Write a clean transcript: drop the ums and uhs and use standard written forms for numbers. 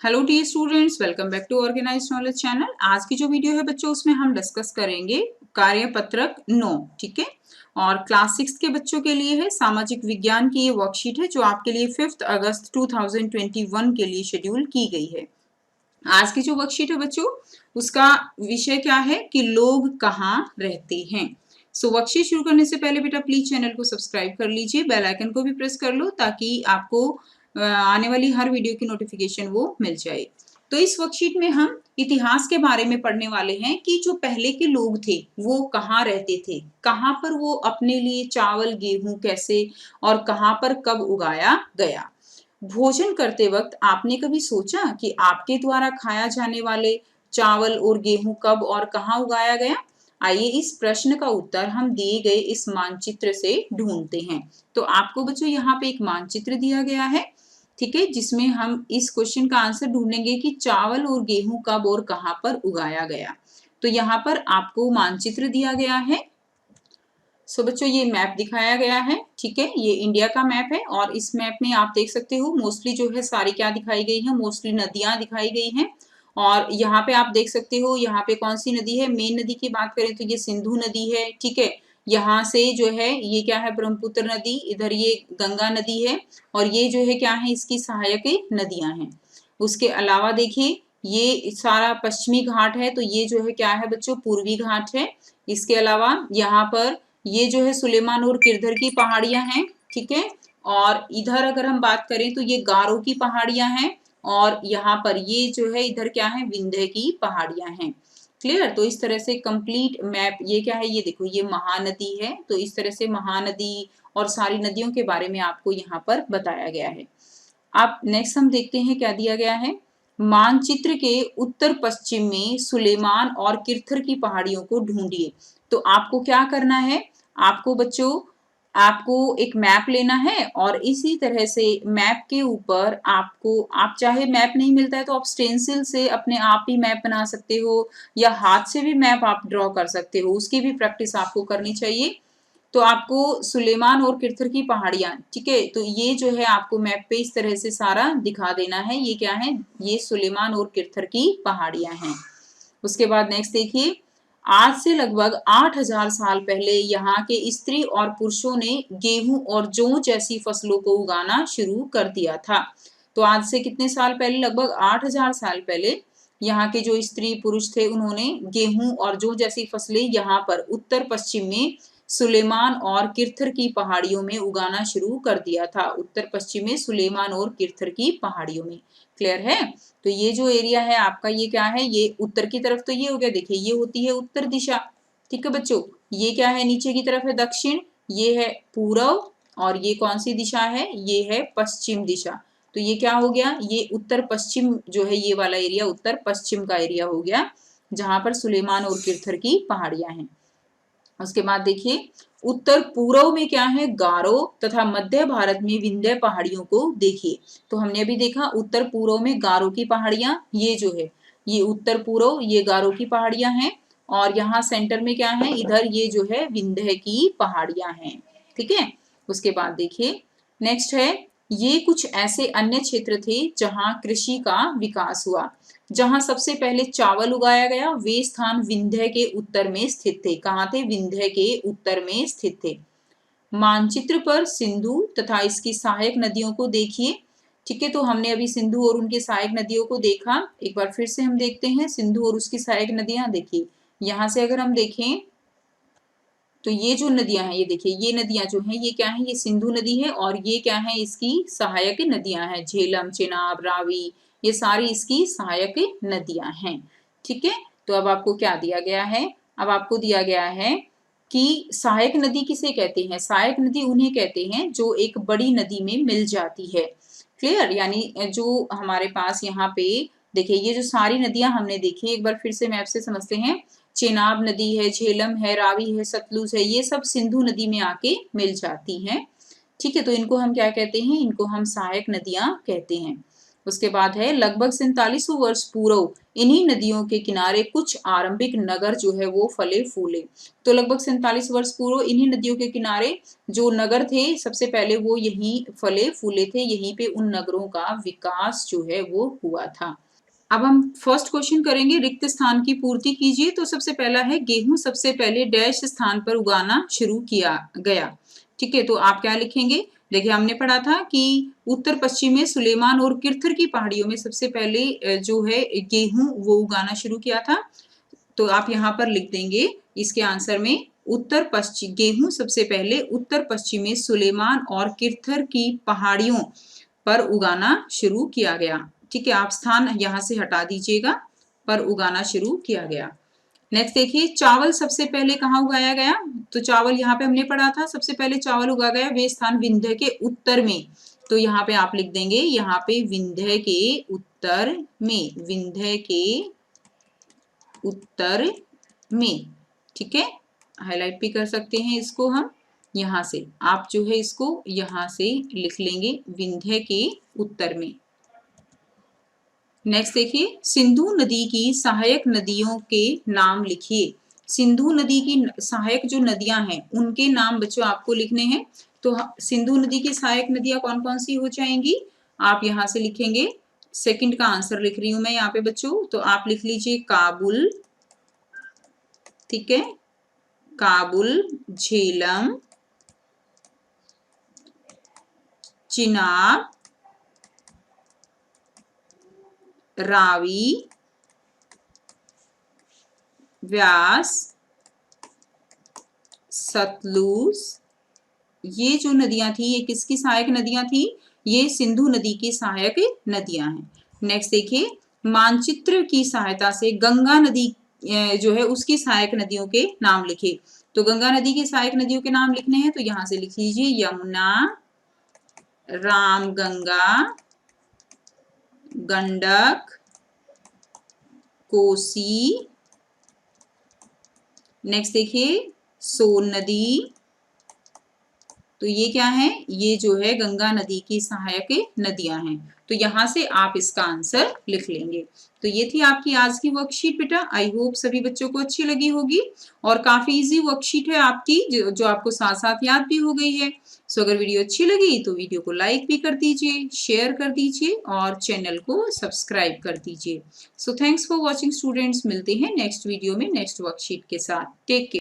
Hello dear students, welcome back to organised knowledge channel. आज की जो वीडियो है बच्चों, उसमें हम डिस्कस करेंगे कार्यपत्रक 9। ठीक है, और क्लास 6 के बच्चों के लिए है सामाजिक विज्ञान की ये वर्कशीट है जो आपके लिए 5 अगस्त 2021 के लिए शेड्यूल की गई है। आज की जो वर्कशीट है बच्चों, उसका विषय क्या है कि लोग कहाँ रहते हैं। वर्कशीट शुरू करने से पहले बेटा प्लीज चैनल को सब्सक्राइब कर लीजिए, बेल आइकन को भी प्रेस कर लो ताकि आपको आने वाली हर वीडियो की नोटिफिकेशन वो मिल जाए। तो इस वर्कशीट में हम इतिहास के बारे में पढ़ने वाले हैं कि जो पहले के लोग थे वो कहाँ रहते थे, कहाँ पर वो अपने लिए चावल गेहूं कैसे और कहाँ पर कब उगाया गया। भोजन करते वक्त आपने कभी सोचा कि आपके द्वारा खाया जाने वाले चावल और गेहूं कब और कहाँ उगाया गया? आइए इस प्रश्न का उत्तर हम दिए गए इस मानचित्र से ढूंढते हैं। तो आपको बच्चों यहाँ पे एक मानचित्र दिया गया है, ठीक है, जिसमें हम इस क्वेश्चन का आंसर ढूंढेंगे कि चावल और गेहूं कब और कहाँ पर उगाया गया। तो यहाँ पर आपको मानचित्र दिया गया है। बच्चों ये मैप दिखाया गया है, ठीक है, ये इंडिया का मैप है और इस मैप में आप देख सकते हो मोस्टली जो है सारी क्या दिखाई गई है, मोस्टली नदियां दिखाई गई हैं। और यहाँ पे आप देख सकते हो यहाँ पे कौन सी नदी है। मेन नदी की बात करें तो ये सिंधु नदी है, ठीक है। यहाँ से जो है ये क्या है, ब्रह्मपुत्र नदी, इधर ये गंगा नदी है और ये जो है क्या है, इसकी सहायक नदियां हैं। उसके अलावा देखिए ये सारा पश्चिमी घाट है, तो ये जो है क्या है बच्चों, पूर्वी घाट है। इसके अलावा यहाँ पर ये जो है सुलेमान और किरधर की पहाड़ियां हैं, ठीक है। और इधर अगर हम बात करें तो ये गारो की पहाड़ियां हैं और यहाँ पर ये जो है इधर क्या है, विंध्य की पहाड़ियां हैं। क्लियर? तो इस तरह से कंप्लीट मैप ये क्या है, ये देखो ये महानदी है, तो इस तरह से महानदी और सारी नदियों के बारे में आपको यहाँ पर बताया गया है। अब नेक्स्ट हम देखते हैं क्या दिया गया है। मानचित्र के उत्तर पश्चिम में सुलेमान और किरथर की पहाड़ियों को ढूंढिए। तो आपको क्या करना है, आपको बच्चों आपको एक मैप लेना है और इसी तरह से मैप के ऊपर आपको, आप चाहे मैप नहीं मिलता है तो आप स्टेंसिल से अपने आप ही मैप बना सकते हो या हाथ से भी मैप आप ड्रॉ कर सकते हो, उसकी भी प्रैक्टिस आपको करनी चाहिए। तो आपको सुलेमान और किरथर की पहाड़ियां, ठीक है, तो ये जो है आपको मैप पे इस तरह से सारा दिखा देना है। ये क्या है, ये सुलेमान और किरथर की पहाड़ियां हैं। उसके बाद नेक्स्ट देखिए, आज से लगभग 8000 साल पहले यहाँ के स्त्री और पुरुषों ने गेहूं और जौ जैसी फसलों को उगाना शुरू कर दिया था। तो आज से कितने साल पहले, लगभग 8000 साल पहले यहाँ के जो स्त्री पुरुष थे उन्होंने गेहूं और जौ जैसी फसलें यहाँ पर उत्तर पश्चिम में सुलेमान और किरथर की पहाड़ियों में उगाना शुरू कर दिया था। उत्तर पश्चिम में सुलेमान और किरथर की पहाड़ियों में। क्लियर है? तो ये जो एरिया है आपका, ये क्या है, ये उत्तर की तरफ तो ये हो गया, देखिए ये होती है उत्तर दिशा, ठीक है बच्चों। ये क्या है, नीचे की तरफ है दक्षिण, ये है पूर्व और ये कौन सी दिशा है, ये है पश्चिम दिशा। तो ये क्या हो गया, ये उत्तर पश्चिम जो है, ये वाला एरिया उत्तर पश्चिम का एरिया हो गया जहां पर सुलेमान और किरथर की पहाड़ियां हैं। उसके बाद देखिए उत्तर पूर्व में क्या है, गारो तथा मध्य भारत में विंध्य पहाड़ियों को देखिए। तो हमने अभी देखा उत्तर पूर्व में गारो की पहाड़ियां, ये जो है ये उत्तर पूर्व, ये गारो की पहाड़ियां हैं और यहाँ सेंटर में क्या है, इधर ये जो है विंध्य की पहाड़ियां हैं, ठीक है। उसके बाद देखिए नेक्स्ट है, ये कुछ ऐसे अन्य क्षेत्र थे जहां कृषि का विकास हुआ। जहां सबसे पहले चावल उगाया गया वे स्थान विंध्य के उत्तर में स्थित थे। कहाँ थे, विंध्य के उत्तर में स्थित थे। मानचित्र पर सिंधु तथा इसकी सहायक नदियों को देखिए, ठीक है। तो हमने अभी सिंधु और उनकी सहायक नदियों को देखा, एक बार फिर से हम देखते हैं सिंधु और उसकी सहायक नदियां। देखिए यहाँ से अगर हम देखें तो ये जो नदियां हैं, ये देखिए ये नदियां जो हैं ये क्या है, ये सिंधु नदी है और ये क्या है, इसकी सहायक नदियां हैं, झेलम, चेनाब, रावी, ये सारी इसकी सहायक नदियां हैं, ठीक है। तो अब आपको क्या दिया गया है, अब आपको दिया गया है कि सहायक नदी किसे कहते हैं। सहायक नदी उन्हें कहते हैं जो एक बड़ी नदी में मिल जाती है। क्लियर? यानी जो हमारे पास यहाँ पे देखिए ये जो सारी नदियां हमने देखी, एक बार फिर से मैप से समझते हैं। चेनाब नदी है, झेलम है, रावी है, सतलुज है, ये सब सिंधु नदी में आके मिल जाती हैं, ठीक है। तो इनको हम क्या कहते हैं, इनको हम सहायक नदियां कहते हैं। उसके बाद है लगभग 4700 वर्ष पूर्व इन्हीं नदियों के किनारे कुछ आरंभिक नगर जो है वो फले फूले। तो लगभग 47 वर्ष पूर्व इन्हीं नदियों के किनारे जो नगर थे सबसे पहले वो यहीं फले फूले थे, यहीं पे उन नगरों का विकास जो है वो हुआ था। अब हम फर्स्ट क्वेश्चन करेंगे, रिक्त स्थान की पूर्ति कीजिए। तो सबसे पहला है गेहूं सबसे पहले डैश स्थान पर उगाना शुरू किया गया। ठीक है, तो आप क्या लिखेंगे? देखिए हमने पढ़ा था कि उत्तर पश्चिम में सुलेमान और किरथर की पहाड़ियों में सबसे पहले जो है गेहूं वो उगाना शुरू किया था। तो आप यहाँ पर लिख देंगे इसके आंसर में उत्तर पश्चिम, गेहूं सबसे पहले उत्तर पश्चिम में सुलेमान और किरथर की पहाड़ियों पर उगाना शुरू किया गया। ठीक है, आप स्थान यहाँ से हटा दीजिएगा, पर उगाना शुरू किया गया। नेक्स्ट देखिए, चावल सबसे पहले कहाँ उगाया गया? तो चावल यहाँ पे हमने पढ़ा था सबसे पहले चावल उगा गया वे स्थान विंध्य के उत्तर में। तो यहाँ पे आप लिख देंगे, यहाँ पे विंध्य के उत्तर में, विंध्य के उत्तर में। ठीक है, हाईलाइट भी कर सकते हैं इसको हम यहाँ से, आप जो है इसको यहाँ से लिख लेंगे विंध्य के उत्तर में। नेक्स्ट देखिए, सिंधु नदी की सहायक नदियों के नाम लिखिए। सिंधु नदी की सहायक जो नदियां हैं उनके नाम बच्चों आपको लिखने हैं। तो सिंधु नदी की सहायक नदियां कौन कौन सी हो जाएंगी? आप यहाँ से लिखेंगे, सेकंड का आंसर लिख रही हूं मैं यहाँ पे बच्चों, तो आप लिख लीजिए काबुल, ठीक है, काबुल, झेलम, चिनाब, रावी, व्यास, सतलुज। ये जो नदियां थी ये किसकी सहायक नदियां थी? ये सिंधु नदी की सहायक नदियां हैं। नेक्स्ट देखिए, मानचित्र की सहायता से गंगा नदी जो है उसकी सहायक नदियों के नाम लिखे। तो गंगा नदी की सहायक नदियों के नाम लिखने हैं, तो यहां से लिख लीजिए यमुना, रामगंगा, गंडक, कोसी। नेक्स्ट देखिए, सोन नदी। तो ये क्या है? ये जो है गंगा नदी की सहायक नदियां हैं। तो यहां से आप इसका आंसर लिख लेंगे। तो ये थी आपकी आज की वर्कशीट बेटा। आई होप सभी बच्चों को अच्छी लगी होगी और काफी इजी वर्कशीट है आपकी, जो आपको साथ साथ याद भी हो गई है। सो अगर वीडियो अच्छी लगी तो वीडियो को लाइक भी कर दीजिए, शेयर कर दीजिए और चैनल को सब्सक्राइब कर दीजिए। So thanks for watching students, मिलते हैं नेक्स्ट वीडियो में नेक्स्ट वर्कशीट के साथ। Take care.